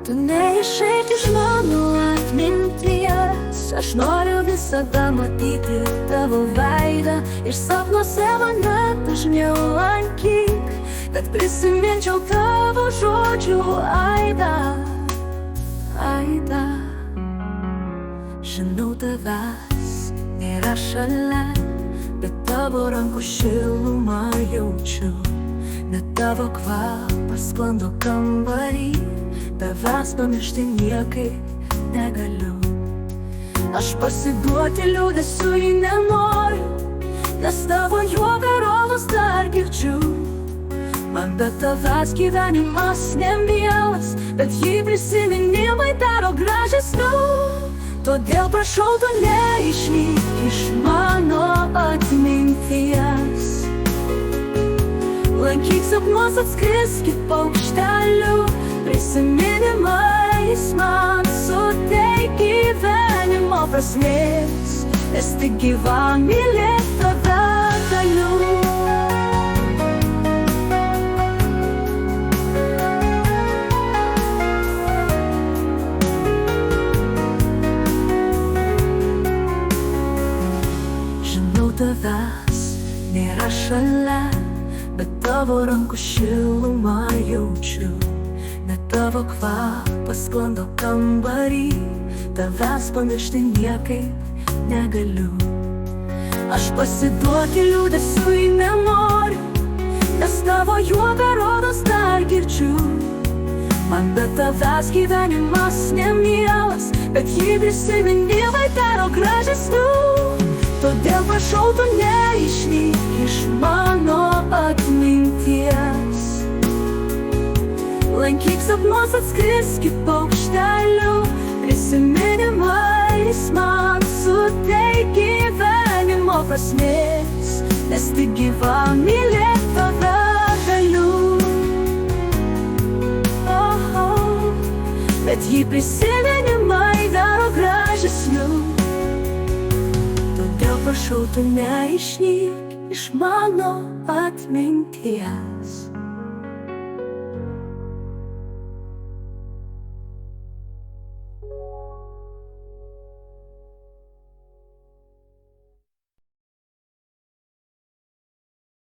tu neišeik iš mano atminties. Aš noriu visada matyti tavo veidą ir sapnuose mane dažniau lankyk, kad prisiminčiau tavo žodžių aidą. Žinau, tavęs nėra šalia, bet tavo rankų šilumą jaučiu. Net tavo kvapas sklando kambarį, tavęs pamiršti niekaip negaliu. Aš pasiduoti liūdesiui nenoriu, nes tavo juoką rolus dar girdžiu. Man be tavęs gyvenimas nemielas, bet jį prisiminimai daro gražesniu. Todėl prašau, tu neišnyk iš mano atminties. Lankyk sapnuos, atskrisk kaip paukštelių, prisiminimais man suteik gyvenimo prasmės, nes tik gyva mylėt tave galiu. Tavęs nėra šalia, bet tavo rankų šilumą jaučiu. Net tavo kvapas sklando kambarį, tavęs pamiršti niekaip negaliu. Aš pasiduoti liūdesiui nenoriu, nes tavo juoką rodos dar girdžiu. Man be tavęs gyvenimas nemielas, bet jį prisiminimai daro gražesniu. Todėl prašau, tu neišnyk iš mano atminties. Lankyk sapnuos, atskrisk kaip paukštelių, prisiminimais man suteik gyvenimo prasmės, nes tik gyva mylėt tave galiu. Bet jį prisiminimai daro gražesniu. Todėl prašau, tu neišnyk iš mano atminties.